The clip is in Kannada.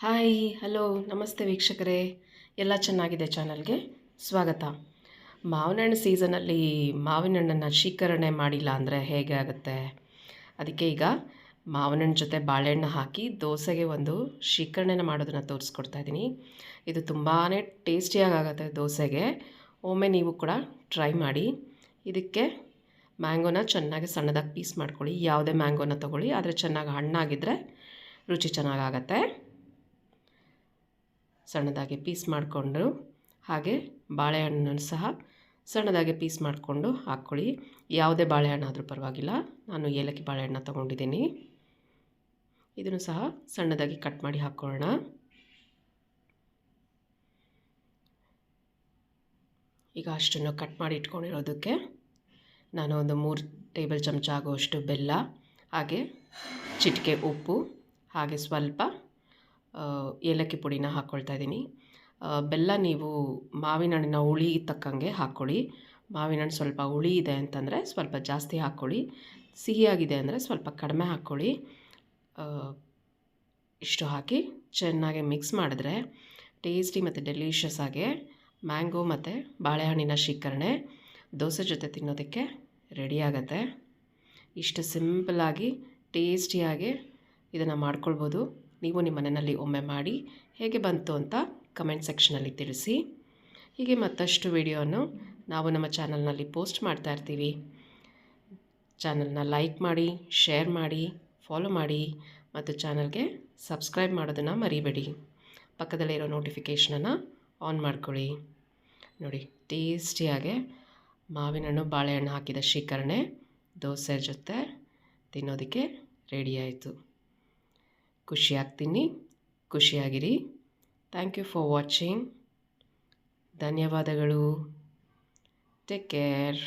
ಹಾಯ್ ಹಲೋ ನಮಸ್ತೆ ವೀಕ್ಷಕರೇ, ಎಲ್ಲ ಚೆನ್ನಾಗಿದೆ ಚಾನಲ್ಗೆ ಸ್ವಾಗತ. ಮಾವಿನ ಹಣ್ಣು ಸೀಸನಲ್ಲಿ ಮಾವಿನ ಹಣ್ಣನ್ನು ಶೇಖರಣೆ ಮಾಡಿಲ್ಲ ಅಂದರೆ ಹೇಗೆ ಆಗುತ್ತೆ? ಅದಕ್ಕೆ ಈಗ ಮಾವಿನ ಹಣ್ಣು ಜೊತೆ ಬಾಳೆಹಣ್ಣು ಹಾಕಿ ದೋಸೆಗೆ ಒಂದು ಶೇಖರಣೆನ ಮಾಡೋದನ್ನು ತೋರಿಸ್ಕೊಡ್ತಾ ಇದ್ದೀನಿ. ಇದು ತುಂಬಾ ಟೇಸ್ಟಿಯಾಗಿ ಆಗುತ್ತೆ ದೋಸೆಗೆ. ಒಮ್ಮೆ ನೀವು ಕೂಡ ಟ್ರೈ ಮಾಡಿ. ಇದಕ್ಕೆ ಮ್ಯಾಂಗೋನ ಚೆನ್ನಾಗಿ ಸಣ್ಣದಾಗಿ ಪೀಸ್ ಮಾಡ್ಕೊಳ್ಳಿ. ಯಾವುದೇ ಮ್ಯಾಂಗೋನ ತೊಗೊಳ್ಳಿ, ಆದರೆ ಚೆನ್ನಾಗಿ ಹಣ್ಣಾಗಿದ್ದರೆ ರುಚಿ ಚೆನ್ನಾಗಾಗತ್ತೆ. ಸಣ್ಣದಾಗಿ ಪೀಸ್ ಮಾಡಿಕೊಂಡು, ಹಾಗೆ ಬಾಳೆಹಣ್ಣನ್ನು ಸಹ ಸಣ್ಣದಾಗಿ ಪೀಸ್ ಮಾಡಿಕೊಂಡು ಹಾಕ್ಕೊಳ್ಳಿ. ಯಾವುದೇ ಬಾಳೆಹಣ್ಣಾದರೂ ಪರವಾಗಿಲ್ಲ, ನಾನು ಏಲಕ್ಕಿ ಬಾಳೆಹಣ್ಣು ತೊಗೊಂಡಿದ್ದೀನಿ. ಇದನ್ನು ಸಹ ಸಣ್ಣದಾಗಿ ಕಟ್ ಮಾಡಿ ಹಾಕ್ಕೊಳ್ಳೋಣ. ಈಗ ಅಷ್ಟನ್ನು ಕಟ್ ಮಾಡಿ ಇಟ್ಕೊಂಡಿರೋದಕ್ಕೆ ನಾನು ಒಂದು 3 ಟೇಬಲ್ ಚಮಚ ಆಗುವಷ್ಟು ಬೆಲ್ಲ, ಹಾಗೆ ಚಿಟಿಕೆ ಉಪ್ಪು, ಹಾಗೆ ಸ್ವಲ್ಪ ಏಲಕ್ಕಿ ಪುಡಿನ ಹಾಕ್ಕೊಳ್ತಾ ಇದ್ದೀನಿ. ಬೆಲ್ಲ ನೀವು ಮಾವಿನ ಹಣ್ಣಿನ ಹುಳಿ ತಕ್ಕಂಗೆ ಹಾಕ್ಕೊಳ್ಳಿ. ಮಾವಿನ ಹಣ್ಣು ಸ್ವಲ್ಪ ಹುಳಿ ಇದೆ ಅಂತಂದರೆ ಸ್ವಲ್ಪ ಜಾಸ್ತಿ ಹಾಕ್ಕೊಳ್ಳಿ, ಸಿಹಿಯಾಗಿದೆ ಅಂದರೆ ಸ್ವಲ್ಪ ಕಡಿಮೆ ಹಾಕ್ಕೊಳ್ಳಿ. ಇಷ್ಟು ಹಾಕಿ ಚೆನ್ನಾಗಿ ಮಿಕ್ಸ್ ಮಾಡಿದ್ರೆ ಟೇಸ್ಟಿ ಮತ್ತು ಡೆಲಿಷಿಯಸ್ ಆಗಿ ಮ್ಯಾಂಗೋ ಮತ್ತು ಬಾಳೆಹಣ್ಣಿನ ಶೇಖರಣೆ ದೋಸೆ ಜೊತೆ ತಿನ್ನೋದಕ್ಕೆ ರೆಡಿ ಆಗುತ್ತೆ. ಇಷ್ಟು ಸಿಂಪಲ್ಲಾಗಿ ಟೇಸ್ಟಿಯಾಗಿ ಇದನ್ನು ಮಾಡ್ಕೊಳ್ಬೋದು. ನೀವು ನಿಮ್ಮ ಮನೆಯಲ್ಲಿ ಒಮ್ಮೆ ಮಾಡಿ ಹೇಗೆ ಬಂತು ಅಂತ ಕಮೆಂಟ್ ಸೆಕ್ಷನಲ್ಲಿ ತಿಳಿಸಿ. ಹೀಗೆ ಮತ್ತಷ್ಟು ವಿಡಿಯೋವನ್ನು ನಾವು ನಮ್ಮ ಚಾನಲ್ನಲ್ಲಿ ಪೋಸ್ಟ್ ಮಾಡ್ತಾ ಇರ್ತೀವಿ. ಚಾನಲ್ನ ಲೈಕ್ ಮಾಡಿ, ಶೇರ್ ಮಾಡಿ, ಫಾಲೋ ಮಾಡಿ ಮತ್ತು ಚಾನಲ್ಗೆ ಸಬ್ಸ್ಕ್ರೈಬ್ ಮಾಡೋದನ್ನು ಮರಿಬೇಡಿ. ಪಕ್ಕದಲ್ಲಿರೋ ನೋಟಿಫಿಕೇಷನನ್ನು ಆನ್ ಮಾಡ್ಕೊಳ್ಳಿ. ನೋಡಿ, ಟೇಸ್ಟಿಯಾಗಿ ಮಾವಿನ ಹಣ್ಣು ಬಾಳೆಹಣ್ಣು ಹಾಕಿದ ಶೇಖರಣೆ ದೋಸೆ ಜೊತೆ ತಿನ್ನೋದಕ್ಕೆ ರೆಡಿ ಆಯಿತು. ಖುಷಿಯಾಗಿ ತಿನ್ನಿ, ಖುಷಿಯಾಗಿರಿ. Thank you for watching. ಧನ್ಯವಾದಗಳು. Take care.